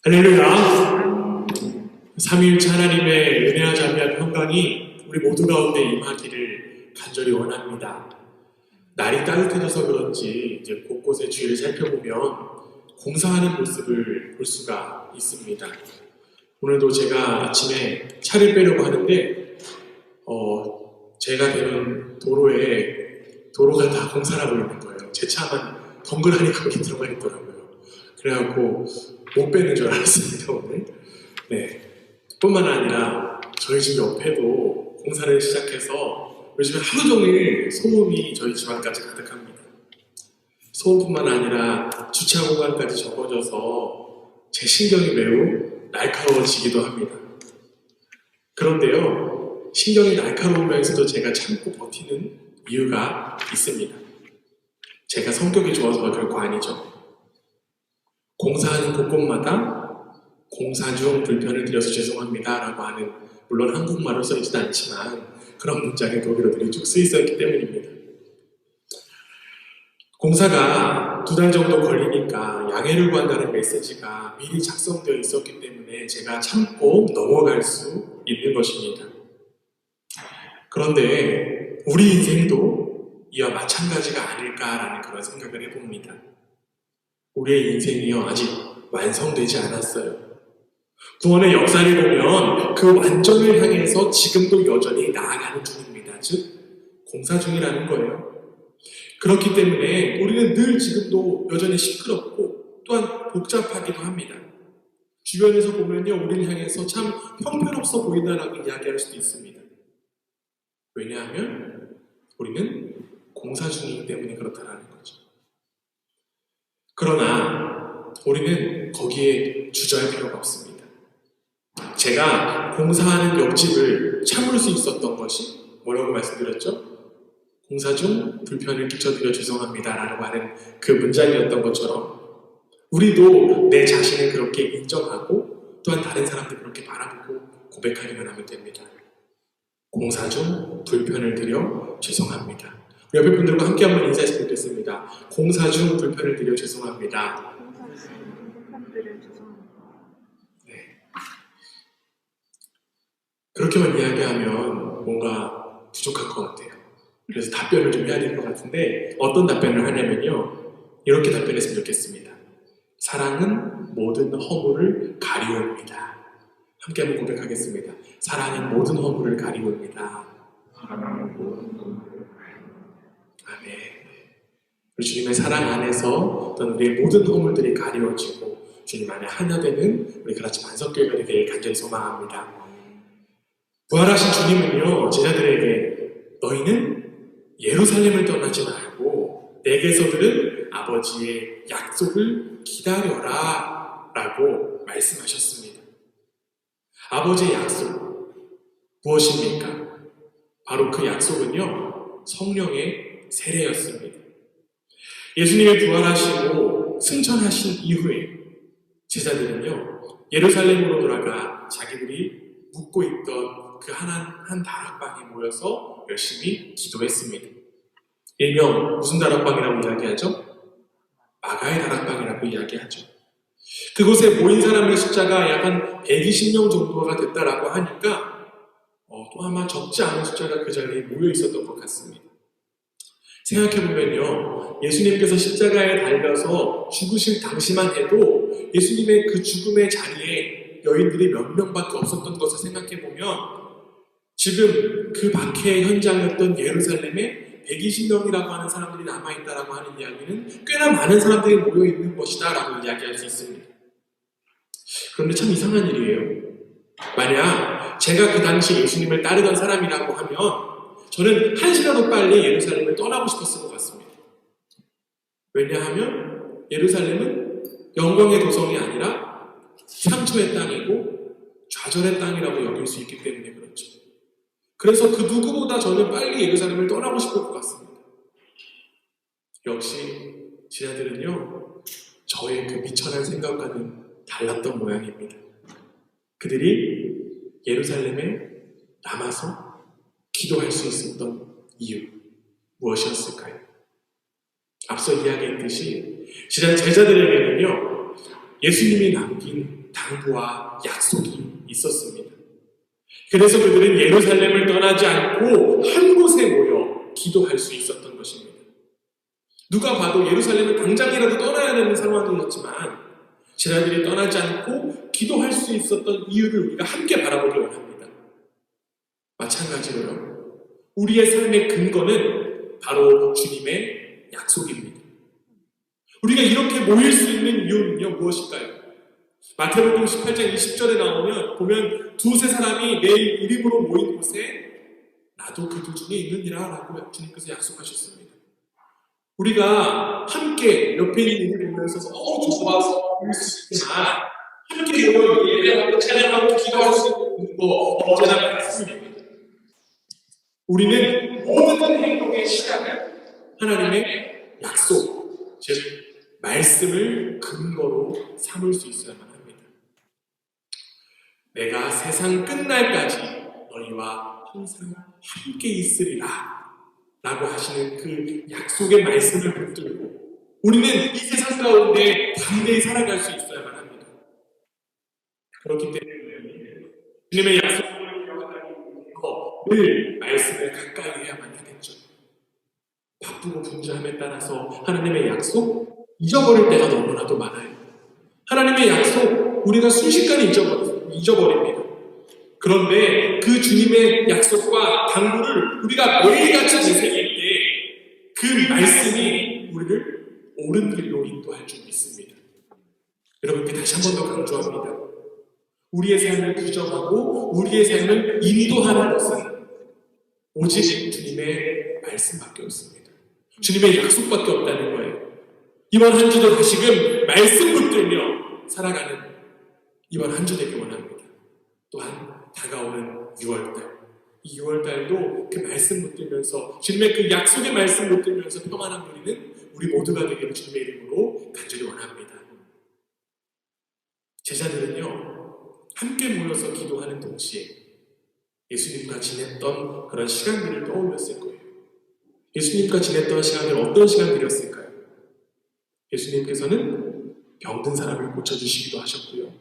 할렐루야. 삼위일체 하나님의 은혜와 자비와 평강이 우리 모두 가운데 임하기를 간절히 원합니다. 날이 따뜻해져서 그런지 이제 곳곳의 주위를 살펴보면 공사하는 모습을 볼 수가 있습니다. 오늘도 제가 아침에 차를 빼려고 하는데 제가 되는 도로가 다 공사를 하고 있는 거예요. 제 차만 덩그러니 거기 들어가 있더라고요. 그래갖고 못 빼는 줄 알았습니다, 오늘. 네. 뿐만 아니라 저희 집 옆에도 공사를 시작해서 요즘에 하루 종일 소음이 저희 집 안까지 가득합니다. 소음뿐만 아니라 주차 공간까지 적어져서 제 신경이 매우 날카로워지기도 합니다. 그런데요, 신경이 날카로우면서도 제가 참고 버티는 이유가 있습니다. 제가 성격이 좋아서가 결코 아니죠. 공사하는 곳곳마다 공사 중 불편을 드려서 죄송합니다 라고 하는, 물론 한국말로 써있지는 않지만 그런 문장의 독일어들이 쭉 쓰여 있기 때문입니다. 공사가 2달 정도 걸리니까 양해를 구한다는 메시지가 미리 작성되어 있었기 때문에 제가 참고 넘어갈 수 있는 것입니다. 그런데 우리 인생도 이와 마찬가지가 아닐까라는 그런 생각을 해봅니다. 우리의 인생이요, 아직 완성되지 않았어요. 구원의 역사를 보면 그 완전을 향해서 지금도 여전히 나아가는 중입니다. 즉, 공사 중이라는 거예요. 그렇기 때문에 우리는 늘 지금도 여전히 시끄럽고 또한 복잡하기도 합니다. 주변에서 보면요, 우리를 향해서 참 형편없어 보인다라고 이야기할 수도 있습니다. 왜냐하면 우리는 공사 중이기 때문에 그렇다는 거죠. 그러나 우리는 거기에 주저할 필요가 없습니다. 제가 공사하는 옆집을 참을 수 있었던 것이 뭐라고 말씀드렸죠? 공사 중 불편을 끼쳐드려 죄송합니다 라고 하는 그 문장이었던 것처럼 우리도 내 자신을 그렇게 인정하고 또한 다른 사람들 그렇게 바라보고 고백하기만 하면 됩니다. 공사 중 불편을 드려 죄송합니다. 옆에 분들과 함께 한번 인사했으면 좋겠습니다. 공사 중 불편을 드려 죄송합니다. 네. 그렇게만 이야기하면 뭔가 부족할 것 같아요. 그래서 답변을 좀 해야 될 것 같은데 어떤 답변을 하냐면요, 이렇게 답변했으면 좋겠습니다. 사랑은 모든 허물을 가리옵니다. 함께 한번 고백하겠습니다. 사랑은 모든 허물을 가리옵니다. 아멘. 우리 주님의 사랑 안에서 어떤 우리의 모든 허물들이 가리워지고 주님 안에 하나 되는 우리 그라치 반석교회가 되길 간절히 소망합니다. 부활하신 주님은요, 제자들에게 너희는 예루살렘을 떠나지 말고 내게서 들은 아버지의 약속을 기다려라 라고 말씀하셨습니다. 아버지의 약속 무엇입니까? 바로 그 약속은요, 성령의 세례였습니다. 예수님이 부활하시고 승천하신 이후에 제자들은요, 예루살렘으로 돌아가 자기들이 묵고 있던 그 한 다락방에 모여서 열심히 기도했습니다. 일명 무슨 다락방이라고 이야기하죠? 마가의 다락방이라고 이야기하죠. 그곳에 모인 사람의 숫자가 약 한 120명 정도가 됐다라고 하니까 또 아마 적지 않은 숫자가 그 자리에 모여 있었던 것 같습니다. 생각해보면요, 예수님께서 십자가에 달려서 죽으실 당시만 해도 예수님의 그 죽음의 자리에 여인들이 몇 명밖에 없었던 것을 생각해보면 지금 그 박해의 현장이었던 예루살렘에 120명이라고 하는 사람들이 남아있다라고 하는 이야기는 꽤나 많은 사람들이 모여있는 것이다 라고 이야기할 수 있습니다. 그런데 참 이상한 일이에요. 만약 제가 그 당시 예수님을 따르던 사람이라고 하면 저는 한시라도 빨리 예루살렘을 떠나고 싶었을 것 같습니다. 왜냐하면 예루살렘은 영광의 도성이 아니라 상처의 땅이고 좌절의 땅이라고 여길 수 있기 때문에 그렇죠. 그래서 그 누구보다 저는 빨리 예루살렘을 떠나고 싶을 것 같습니다. 역시 제자들은요, 저의 그 미천한 생각과는 달랐던 모양입니다. 그들이 예루살렘에 남아서 기도할 수 있었던 이유 무엇이었을까요? 앞서 이야기했듯이 지난 제자들에게는요, 예수님이 남긴 당부와 약속이 있었습니다. 그래서 그들은 예루살렘을 떠나지 않고 한 곳에 모여 기도할 수 있었던 것입니다. 누가 봐도 예루살렘을 당장이라도 떠나야 되는 상황이었지만 제자들이 떠나지 않고 기도할 수 있었던 이유를 우리가 함께 바라보기 원합니다. 마찬가지로요, 우리의 삶의 근거는 바로 주님의 약속입니다. 우리가 이렇게 모일 수 있는 이유는요, 무엇일까요? 마태복음 18장 20절에 보면 두세 사람이 내 이름으로 모인 곳에 나도 그들 중에 있느니라 라고 주님께서 약속하셨습니다. 우리가 함께 옆에 있는 이들을 보면서 좋아서 모일 수 있지만 함께 모여 예배하고 찬양하고 기도할 수 있는 거 언제나 같습니다. 우리는 모든 행동의 시작을 하나님의 약속, 즉 말씀을 근거로 삼을 수 있어야만 합니다. 내가 세상 끝날까지 너희와 항상 함께 있으리라 라고 하시는 그 약속의 말씀을 붙들고 우리는 이 세상 가운데 담대히 살아갈 수 있어야만 합니다. 그렇기 때문에 주님의 약속을 기억하기 위해서 늘 말씀을 가까이 해야만 하겠죠. 바쁘고 분주함에 따라서 하나님의 약속 잊어버릴 때가 너무나도 많아요. 하나님의 약속 우리가 순식간에 잊어버립니다. 그런데 그 주님의 약속과 당부를 우리가 매일같이 되새길 때 그 말씀이 우리를 옳은 길로 인도할 줄 믿습니다. 여러분께 다시 한 번 더 강조합니다. 우리의 삶을 규정하고 우리의 삶을 인도하는 것은 오직 주님의 말씀밖에 없습니다. 주님의 약속밖에 없다는 거예요. 이번 한 주도 다시금 말씀 붙들며 살아가는 이번 한 주 되길 원합니다. 또한 다가오는 6월달, 이 6월달도 그 말씀 붙들면서 주님의 그 약속의 말씀 붙들면서 평안한 누리는 우리 모두가 되기를 주님의 이름으로 간절히 원합니다. 제자들은요, 함께 모여서 기도하는 동시에 예수님과 지냈던 그런 시간들을 떠올렸을 거예요. 예수님과 지냈던 시간들 어떤 시간들이었을까요? 예수님께서는 병든 사람을 고쳐주시기도 하셨고요.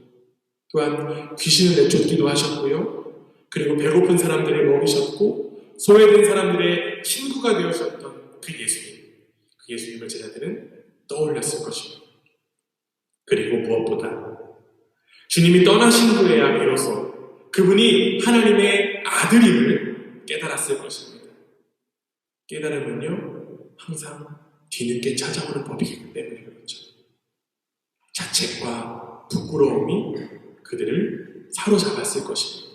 또한 귀신을 내쫓기도 하셨고요. 그리고 배고픈 사람들을 먹이셨고 소외된 사람들의 친구가 되어주셨던 그 예수님. 그 예수님을 제자들은 떠올렸을 것입니다. 그리고 무엇보다 주님이 떠나신 후에야 비로소 그분이 하나님의 아들임을 깨달았을 것입니다. 깨달으면요, 항상 뒤늦게 찾아오는 법이기 때문에 그렇죠. 자책과 부끄러움이 그들을 사로잡았을 것입니다.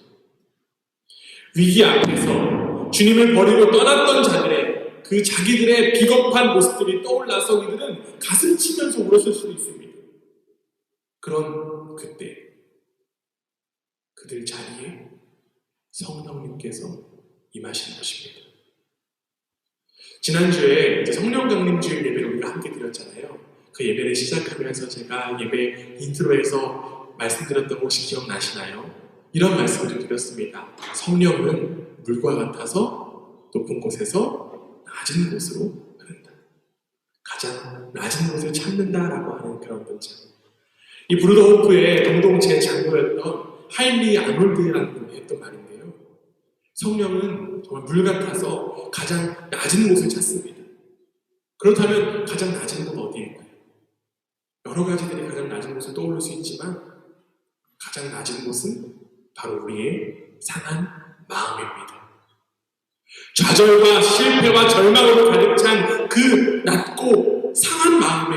위기 앞에서 주님을 버리고 떠났던 자들의 그 자기들의 비겁한 모습들이 떠올라서 이들은 가슴 치면서 울었을 수도 있습니다. 그런 그때 그들 자리에 성령님께서 임하시는 것입니다. 지난주에 성령 강림 주일 예배를 우리가 함께 드렸잖아요. 그 예배를 시작하면서 제가 예배 인트로에서 말씀드렸던 거 혹시 기억나시나요? 이런 말씀을 드렸습니다. 성령은 물과 같아서 높은 곳에서 낮은 곳으로 흐른다. 가장 낮은 곳을 찾는다라고 하는 그런 문장. 이 브루더 호프의 공동체 장로였던 하임리 아놀드라는 분이 했던 말인데요. 성령은 정말 물 같아서 가장 낮은 곳을 찾습니다. 그렇다면 가장 낮은 곳 어디일까요? 여러 가지들이 가장 낮은 곳을 떠올릴 수 있지만 가장 낮은 곳은 바로 우리의 상한 마음입니다. 좌절과 실패와 절망으로 가득 찬 그 낮고 상한 마음에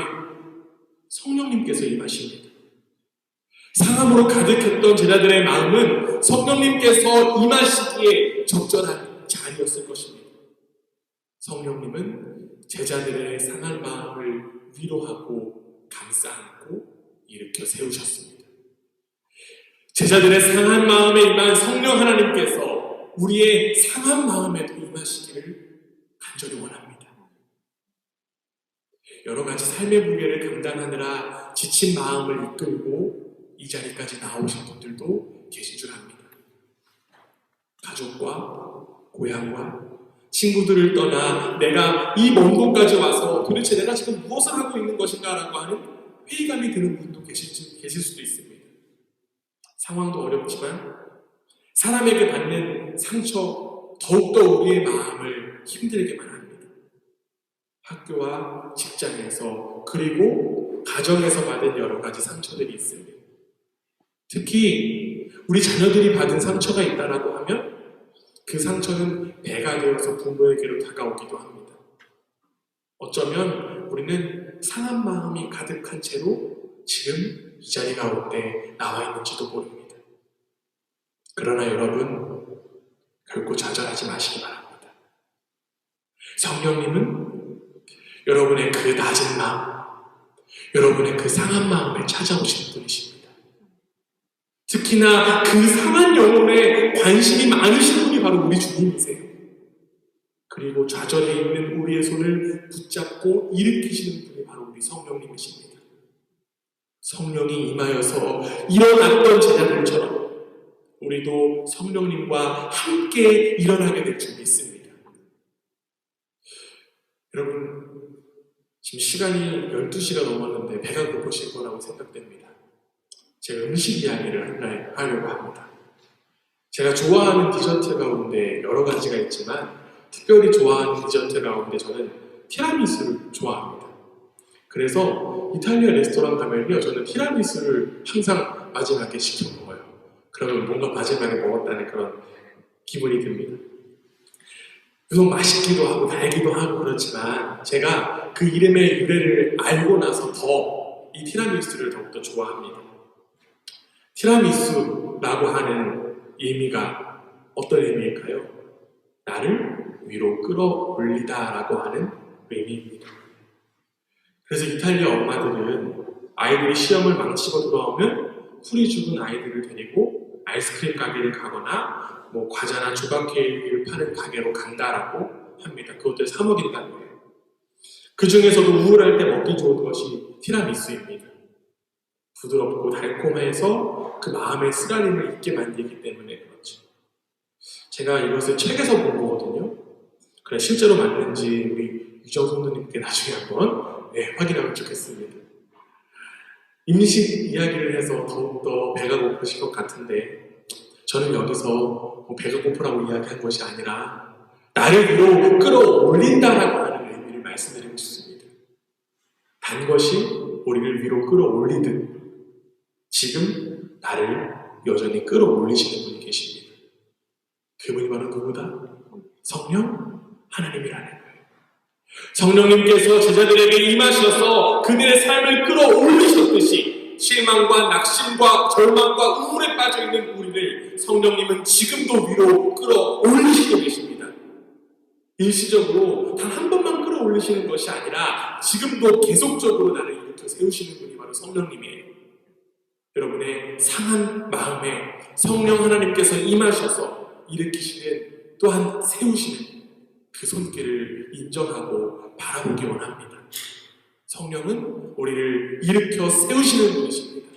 성령님께서 임하십니다. 상함으로 가득했던 제자들의 마음은 성령님께서 임하시기에 적절한 자리였을 것입니다. 성령님은 제자들의 상한 마음을 위로하고 감싸안고 일으켜 세우셨습니다. 제자들의 상한 마음에 임한 성령 하나님께서 우리의 상한 마음에도 임하시기를 간절히 원합니다. 여러 가지 삶의 무게를 감당하느라 지친 마음을 이끌고 이 자리까지 나오신 분들도 계신 줄 압니다. 가족과 고향과 친구들을 떠나 내가 이 먼 곳까지 와서 도대체 내가 지금 무엇을 하고 있는 것인가 라고 하는 회의감이 드는 분도 계실 수도 있습니다. 상황도 어렵지만 사람에게 받는 상처 더욱더 우리의 마음을 힘들게만 합니다. 학교와 직장에서 그리고 가정에서 받은 여러 가지 상처들이 있습니다. 특히 우리 자녀들이 받은 상처가 있다라고 하면 그 상처는 배가 되어서 부모에게로 다가오기도 합니다. 어쩌면 우리는 상한 마음이 가득한 채로 지금 이 자리 가운데 나와 있는지도 모릅니다. 그러나 여러분, 결코 좌절하지 마시기 바랍니다. 성령님은 여러분의 그 낮은 마음, 여러분의 그 상한 마음을 찾아오시는 분이십니다. 특히나 그 상한 영혼에 관심이 많으신 분이 바로 우리 주님이세요. 그리고 좌절해 있는 우리의 손을 붙잡고 일으키시는 분이 바로 우리 성령님이십니다. 성령이 임하여서 일어났던 제자들처럼 우리도 성령님과 함께 일어나게 될 줄 믿습니다. 여러분, 지금 시간이 12시가 넘었는데 배가 고프실 거라고 생각됩니다. 제가 음식 이야기를 하려고 합니다. 제가 좋아하는 디저트 가운데 여러 가지가 있지만 특별히 좋아하는 디저트 가운데 저는 티라미수를 좋아합니다. 그래서 이탈리아 레스토랑 가면요, 저는 티라미수를 항상 마지막에 시켜 먹어요. 그러면 뭔가 마지막에 먹었다는 그런 기분이 듭니다. 그래서 맛있기도 하고 달기도 하고 그렇지만 제가 그 이름의 유래를 알고 나서 더 이 티라미수를 더욱더 좋아합니다. 티라미수라고 하는 의미가 어떤 의미일까요? 나를 위로 끌어올리다 라고 하는 의미입니다. 그래서 이탈리아 엄마들은 아이들이 시험을 망치고 돌아오면 풀이 죽은 아이들을 데리고 아이스크림 가게를 가거나 뭐 과자나 조각 케이크를 파는 가게로 간다라고 합니다. 그것들 사 먹인다는 거예요. 그 중에서도 우울할 때 먹기 좋은 것이 티라미수입니다. 부드럽고 달콤해서 그 마음의 쓰라림을 잊게 만들기 때문에 그렇죠. 제가 이것을 책에서 본 거거든요. 그래, 실제로 맞는지 우리 유정 선생님께 나중에 한번 확인하면 좋겠습니다. 음식 이야기를 해서 더욱더 배가 고프실 것 같은데 저는 여기서 배가 고프라고 이야기한 것이 아니라 나를 위로 끌어올린다라고 하는 의미를 말씀드리고 싶습니다. 단 것이 우리를 위로 끌어올리듯 지금 나를 여전히 끌어올리시는 분이 계십니다. 그분이 바로 누구다? 성령 하나님이라는 거예요. 성령님께서 제자들에게 임하셔서 그들의 삶을 끌어올리셨듯이 실망과 낙심과 절망과 우울에 빠져있는 우리를 성령님은 지금도 위로 끌어올리시고 계십니다. 일시적으로 단 한 번만 끌어올리시는 것이 아니라 지금도 계속적으로 나를 일으켜 세우시는 분이 바로 성령님이에요. 여러분의 상한 마음에 성령 하나님께서 임하셔서 일으키시는 또한 세우시는 그 손길을 인정하고 바라보기 원합니다. 성령은 우리를 일으켜 세우시는 분이십니다.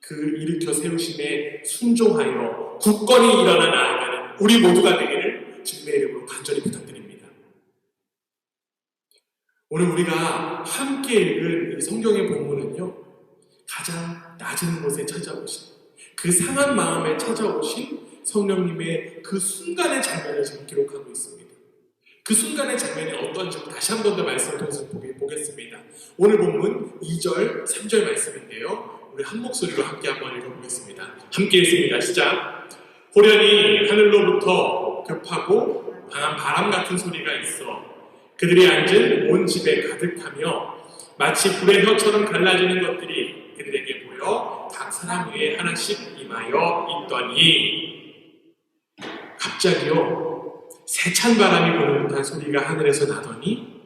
그 일으켜 세우심에 순종하여 굳건히 일어나 나아가는 우리 모두가 되기를 주님의 이름으로 간절히 부탁드립니다. 오늘 우리가 함께 읽은 이 성경의 본문은요, 가장 낮은 곳에 찾아오신 그 상한 마음에 찾아오신 성령님의 그 순간의 장면을 지금 기록하고 있습니다. 그 순간의 장면이 어떤지 다시 한 번 더 말씀을 통해서 보겠습니다. 오늘 본문 2절, 3절 말씀인데요. 우리 한 목소리로 함께 한번 읽어보겠습니다. 함께 읽습니다. 시작! 호련히 하늘로부터 급하고 강한 바람 같은 소리가 있어 그들이 앉은 온 집에 가득하며 마치 불의 혀처럼 갈라지는 것들이 그들에게 보여 각 사람 위에 하나씩 임하여 있더니 갑자기요 세찬 바람이 부는 듯한 소리가 하늘에서 나더니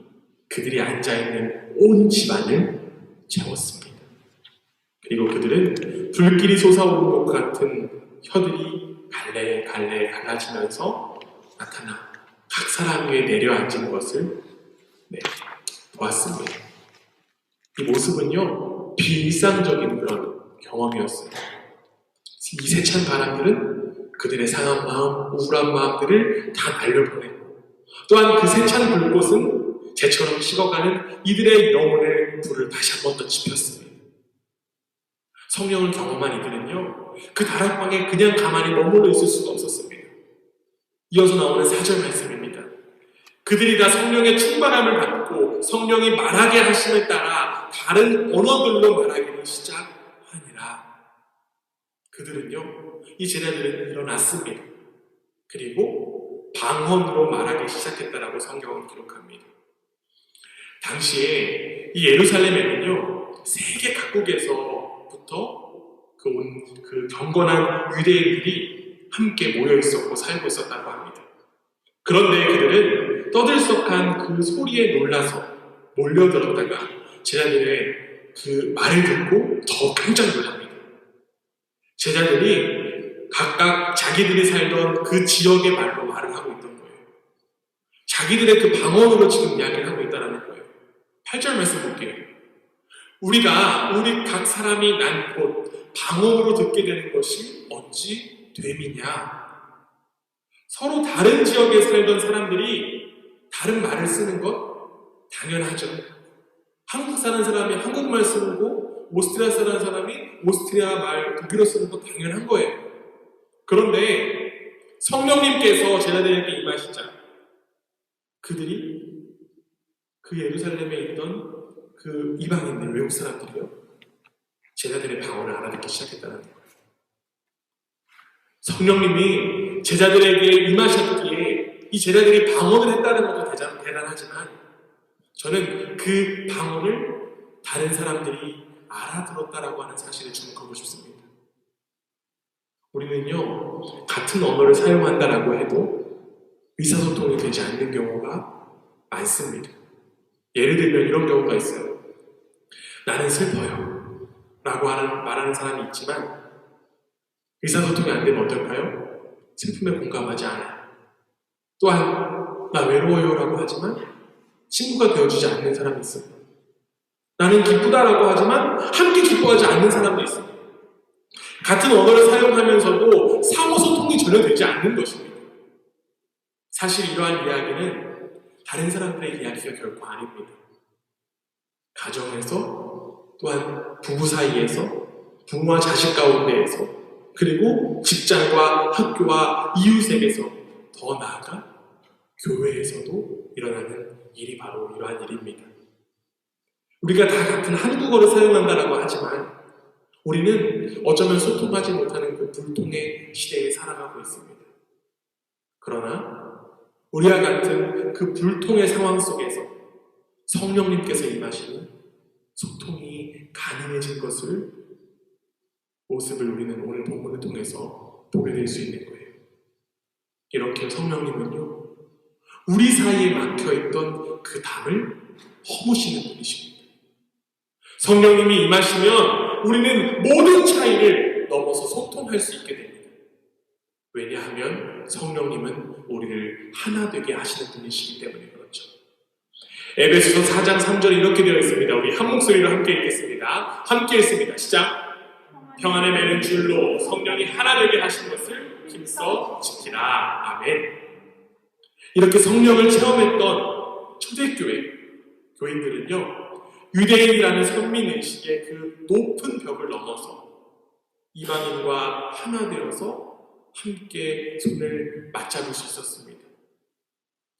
그들이 앉아있는 온 집안을 채웠습니다. 그리고 그들은 불길이 솟아오르는 것 같은 혀들이 갈래 갈라지면서 나타나 각 사람 위에 내려앉은 것을 보았습니다. 이 모습은요 비일상적인 그런 경험이었어요. 이 세찬 바람들은 그들의 상한 마음, 우울한 마음들을 다 날려보내고 또한 그 세찬 불꽃은 재처럼 식어가는 이들의 영혼의 불을 다시 한 번 더 지폈습니다. 성령을 경험한 이들은요, 그 다락방에 그냥 가만히 머물러 있을 수가 없었습니다. 이어서 나오는 4절 말씀입니다. 그들이 다 성령의 충만함을 받고 성령이 말하게 하심을 따라 다른 언어들로 말하기를 시작하니라. 그들은요, 이 제자들은 일어났습니다. 그리고 방언으로 말하기 시작했다라고 성경은 기록합니다. 당시에 이 예루살렘에는요, 세계 각국에서부터 그 경건한 유대인들이 함께 모여 있었고 살고 있었다고 합니다. 그런데 그들은 떠들썩한 그 소리에 놀라서 몰려들었다가 제자들의 그 말을 듣고 더 깜짝 놀랍니다. 제자들이 각각 자기들이 살던 그 지역의 말로 말을 하고 있던 거예요. 자기들의 그 방언으로 지금 이야기를 하고 있다는 거예요. 8절 말씀 볼게요. 우리 각 사람이 난 곳 방언으로 듣게 되는 것이 어찌 됨이냐. 서로 다른 지역에 살던 사람들이 다른 말을 쓰는 것 당연하죠. 한국 사는 사람이 한국말 쓰는 거, 오스트리아 사는 사람이 오스트리아 말, 독일어 쓰는 거 당연한 거예요. 그런데 성령님께서 제자들에게 임하시자 그들이 그 예루살렘에 있던 그 이방인들, 외국 사람들이요, 제자들의 방언을 알아듣기 시작했다는 거예요. 성령님이 제자들에게 임하셨기에 이 제자들이 방언을 했다는 것도 대단하지만 저는 그 방언을 다른 사람들이 알아들었다라고 하는 사실에 주목하고 싶습니다. 우리는요, 같은 언어를 사용한다라고 해도 의사소통이 되지 않는 경우가 많습니다. 예를 들면 이런 경우가 있어요. 나는 슬퍼요 라고 말하는 사람이 있지만 의사소통이 안 되면 어떨까요? 슬픔에 공감하지 않아요. 또한 나 외로워요 라고 하지만 친구가 되어주지 않는 사람이 있어요. 나는 기쁘다라고 하지만 함께 기뻐하지 않는 사람도 있어요. 같은 언어를 사용하면서도 상호소통이 전혀 되지 않는 것입니다. 사실 이러한 이야기는 다른 사람들의 이야기가 결코 아닙니다. 가정에서, 또한 부부 사이에서, 부모와 자식 가운데에서, 그리고 직장과 학교와 이웃에게서, 더 나아가 교회에서도 일어나는 일이 바로 이러한 일입니다. 우리가 다 같은 한국어를 사용한다라고 하지만 우리는 어쩌면 소통하지 못하는 그 불통의 시대에 살아가고 있습니다. 그러나 우리와 같은 그 불통의 상황 속에서 성령님께서 임하시는 소통이 가능해진 모습을 우리는 오늘 본문을 통해서 보게 될 수 있는 거예요. 이렇게 성령님은요, 우리 사이에 막혀있던 그 담을 허무시는 분이십니다. 성령님이 임하시면 우리는 모든 차이를 넘어서 소통할 수 있게 됩니다. 왜냐하면 성령님은 우리를 하나 되게 하시는 분이시기 때문에 그렇죠. 에베소서 4장 3절에 이렇게 되어 있습니다. 우리 한 목소리로 함께 읽겠습니다. 함께 읽습니다. 시작. 평안에 매는 줄로 성령이 하나 되게 하신 것을 힘써 지키라. 아멘. 이렇게 성령을 체험했던 초대교회 교인들은요, 유대인이라는 선민의식의 그 높은 벽을 넘어서 이방인과 하나 되어서 함께 손을 맞잡을 수 있었습니다.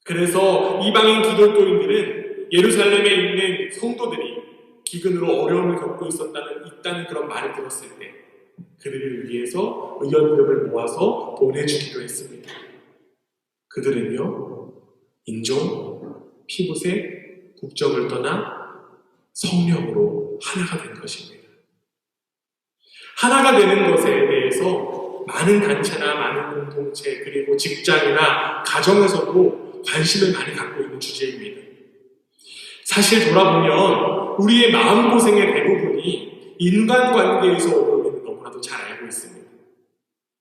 그래서 이방인 기독교인들은 예루살렘에 있는 성도들이 기근으로 어려움을 겪고 있다는 그런 말을 들었을 때 그들을 위해서 의연금을 모아서 보내주기로 했습니다. 그들은요, 인종, 피부색, 국적을 떠나 성령으로 하나가 된 것입니다. 하나가 되는 것에 대해서 많은 단체나 많은 공동체, 그리고 직장이나 가정에서도 관심을 많이 갖고 있는 주제입니다. 사실 돌아보면 우리의 마음고생의 대부분이 인간관계에서 오는 것을 너무나도 잘 알고 있습니다.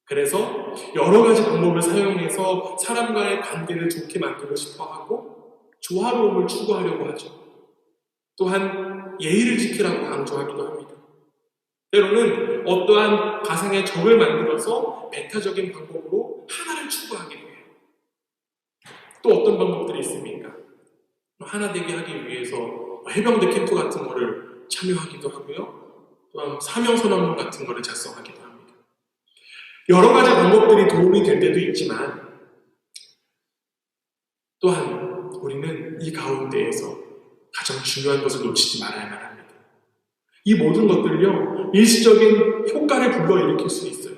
그래서 여러 가지 방법을 사용해서 사람과의 관계를 좋게 만들고 싶어 하고 조화로움을 추구하려고 하죠. 또한 예의를 지키라고 강조하기도 합니다. 때로는 어떠한 가상의 적을 만들어서 배타적인 방법으로 하나를 추구하기도 해요. 또 어떤 방법들이 있습니까? 하나 되게 하기 위해서 해병대 캠프 같은 거를 참여하기도 하고요. 또한 사명선언문 같은 거를 작성하기도 합니다. 여러 가지 방법들이 도움이 될 때도 있지만 또한 우리는 이 가운데에서 가장 중요한 것을 놓치지 말아야만 합니다. 이 모든 것들요, 일시적인 효과를 불러일으킬 수 있어요.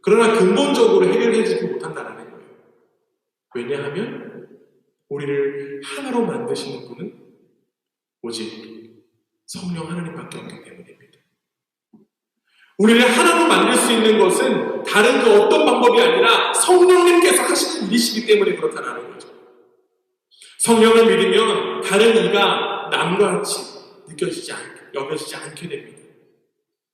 그러나 근본적으로 해결해주지 못한다는 거예요. 왜냐하면 우리를 하나로 만드시는 분은 오직 성령 하나님밖에 없기 때문입니다. 우리를 하나로 만들 수 있는 것은 다른 그 어떤 방법이 아니라 성령님께서 하시는 일이시기 때문에 그렇다는 거죠. 성령을 믿으면 다른 이가 남과 같이 여겨지지 않게 됩니다.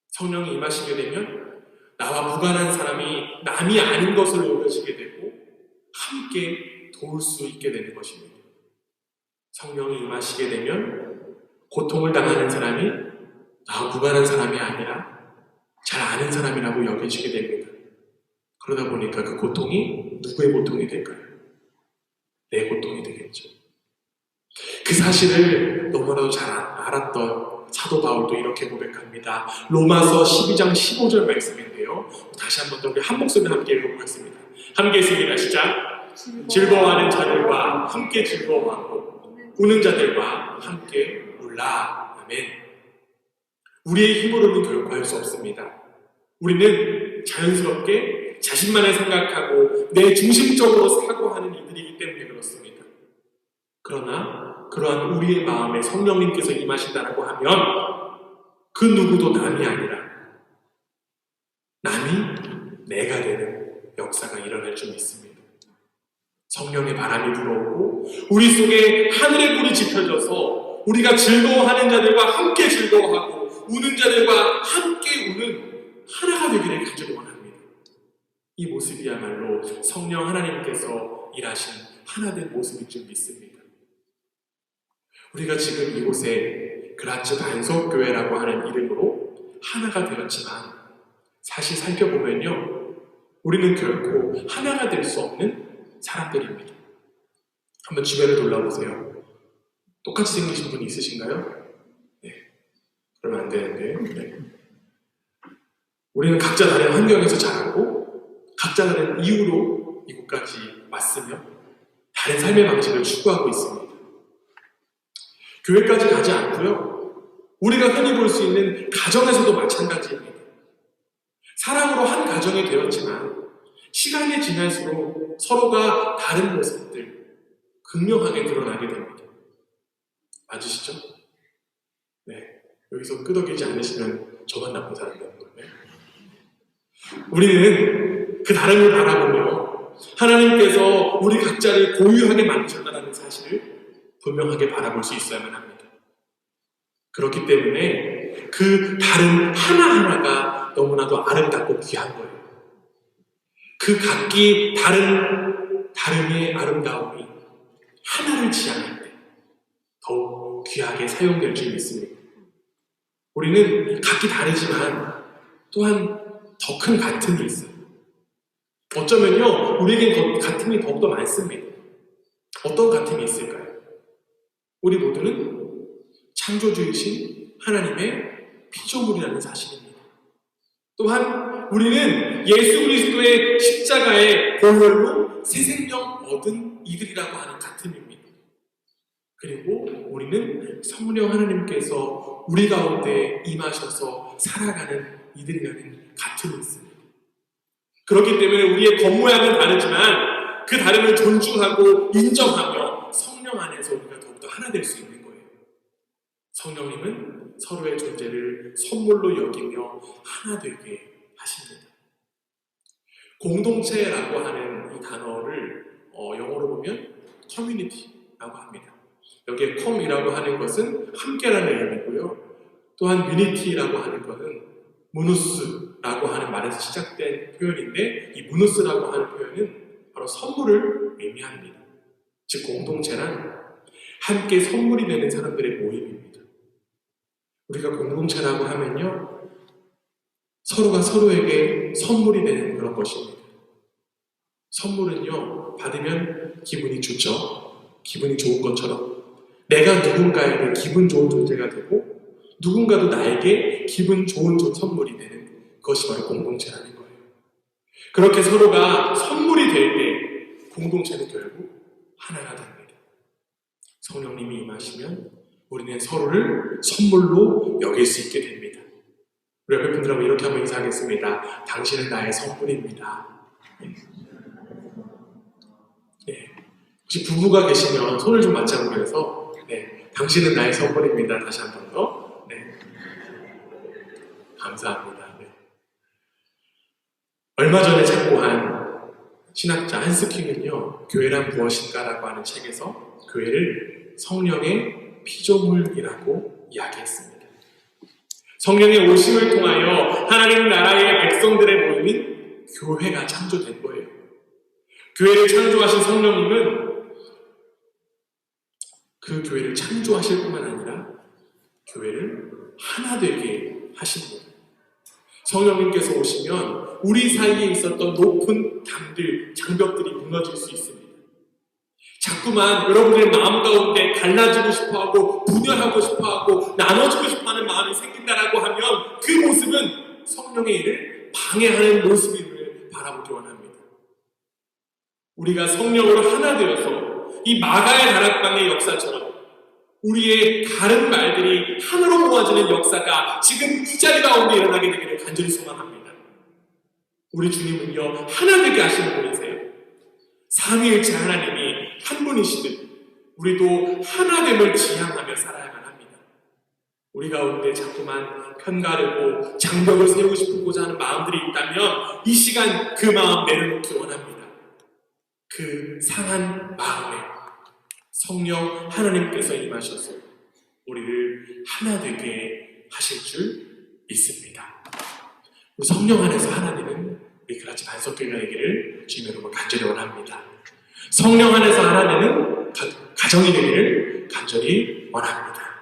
성령이 임하시게 되면 나와 무관한 사람이 남이 아닌 것으로 여겨지게 되고 함께 도울 수 있게 되는 것입니다. 성령이 임하시게 되면 고통을 당하는 사람이 나와 무관한 사람이 아니라 잘 아는 사람이라고 여겨지게 됩니다. 그러다 보니까 그 고통이 누구의 고통이 될까요? 내 고통이 되겠죠. 그 사실을 너무나도 잘 알았던 사도 바울도 이렇게 고백합니다. 로마서 12장 15절 말씀인데요. 다시 한번 더 우리 한 목소리 함께 읽어보겠습니다. 함께 읽습니다. 시작. 즐거워하는 자들과 함께 즐거워하고 우는 자들과 함께 울라. 아멘. 우리의 힘으로는 결코 할 수 없습니다. 우리는 자연스럽게 자신만을 생각하고 내 중심적으로 사고하는 이들이기 때문에 그렇습니다. 그러나 그러한 우리의 마음에 성령님께서 임하신다라고 하면 그 누구도 남이 아니라 남이 내가 되는 역사가 일어날 줄 믿습니다. 성령의 바람이 불어오고 우리 속에 하늘의 불이 지펴져서 우리가 즐거워하는 자들과 함께 즐거워하고 우는 자들과 함께 우는 하나가 되기를 간절히 원합니다. 이 모습이야말로 성령 하나님께서 일하신 하나된 모습인 줄 믿습니다. 우리가 지금 이곳에 그라츠 반석교회라고 하는 이름으로 하나가 되었지만 사실 살펴보면요, 우리는 결코 하나가 될 수 없는 사람들입니다. 한번 주변을 돌아보세요. 똑같이 생기신 분이 있으신가요? 네. 그러면 안 되는데. 네. 우리는 각자 다른 환경에서 자라고 각자 다른 이유로 이곳까지 왔으며 다른 삶의 방식을 추구하고 있습니다. 교회까지 가지 않고요. 우리가 흔히 볼 수 있는 가정에서도 마찬가지입니다. 사랑으로 한 가정이 되었지만 시간이 지날수록 서로가 다른 모습들 극명하게 드러나게 됩니다. 맞으시죠? 네. 여기서 끄덕이지 않으시면 저만 나쁜 사람이 되는 거예요. 우리는 그 다름을 바라보며 하나님께서 우리 각자를 고유하게 만드셨다는 사실을 분명하게 바라볼 수 있어야만 합니다. 그렇기 때문에 그 다른 하나하나가 너무나도 아름답고 귀한 거예요. 그 각기 다름의 아름다움이 하나를 지향할 때 더욱 귀하게 사용될 줄 믿습니다. 우리는 각기 다르지만 또한 더 큰 같음이 있어요. 어쩌면요, 우리에겐 같음이 더욱더 많습니다. 어떤 같음이 있을까요? 우리 모두는 창조주이신 하나님의 피조물이라는 사실입니다. 또한 우리는 예수 그리스도의 십자가의 보혈로 새 생명 얻은 이들이라고 하는 같음입니다. 그리고 우리는 성령 하나님께서 우리 가운데 임하셔서 살아가는 이들이라는 같음이 있습니다. 그렇기 때문에 우리의 겉모양은 다르지만 그 다름을 존중하고 인정하며 성령 안에서 우리가 더욱더 하나 될 수 있는 거예요. 성령님은 서로의 존재를 선물로 여기며 하나 되게 하십니다. 공동체라고 하는 이 단어를 영어로 보면 커뮤니티라고 합니다. 여기에 com이라고 하는 것은 함께라는 의미고요. 또한 유니티라고 하는 것은 무누스라고 하는 말에서 시작된 표현인데, 이 무누스라고 하는 표현은 바로 선물을 의미합니다. 즉 공동체란 함께 선물이 되는 사람들의 모임입니다. 우리가 공동체라고 하면요, 서로가 서로에게 선물이 되는 그런 것입니다. 선물은요, 받으면 기분이 좋죠. 기분이 좋은 것처럼 내가 누군가에게 기분 좋은 존재가 되고 누군가도 나에게 기분 좋은 선물이 되는 그것이 바로 공동체라는 거예요. 그렇게 서로가 선물이 될 때 공동체는 결국 하나가 됩니다. 성령님이 임하시면 우리는 서로를 선물로 여길 수 있게 됩니다. 우리 옆에 분들하고 이렇게 한번 인사하겠습니다. 당신은 나의 선물입니다. 네. 혹시 부부가 계시면 손을 좀 맞잡고 해서 네. 당신은 나의 선물입니다. 다시 한 번 더. 네. 감사합니다. 네. 얼마 전에 작고한 신학자 한스킹은요, 교회란 무엇인가라고 하는 책에서 교회를 성령의 피조물이라고 이야기했습니다. 성령의 오심을 통하여 하나님 나라의 백성들의 모임인 교회가 창조된 거예요. 교회를 창조하신 성령님은 그 교회를 창조하실 뿐만 아니라 교회를 하나 되게 하십니다. 성령님께서 오시면 우리 사이에 있었던 높은 담들, 장벽들이 무너질 수 있습니다. 자꾸만 여러분의 마음 가운데 갈라지고 싶어하고 분열하고 싶어하고 나눠지고 싶어하는 마음이 생긴다라고 하면 그 모습은 성령의 일을 방해하는 모습임을 바라보기 원합니다. 우리가 성령으로 하나 되어서 이 마가의 다락방의 역사처럼 우리의 다른 말들이 하나로 모아지는 역사가 지금 이 자리 가운데 일어나게 되기를 간절히 소망합니다. 우리 주님은요, 하나 되게 하시는 분이세요. 삼위일체 하나님이 한 분이시듯 우리도 하나됨을 지향하며 살아야만 합니다. 우리 가운데 자꾸만 편가르고 장벽을 세우고 싶고자 하는 마음들이 있다면 이 시간 그 마음 내려놓기 원합니다. 그 상한 마음에 성령 하나님께서 임하셔서 우리를 하나 되게 하실 줄 믿습니다. 우리 성령 안에서 하나 되는 우리 그라치 반석교회가 되기를 주님 여러분 간절히 원합니다. 성령 안에서 하나 되는 가정이 되기를 간절히 원합니다.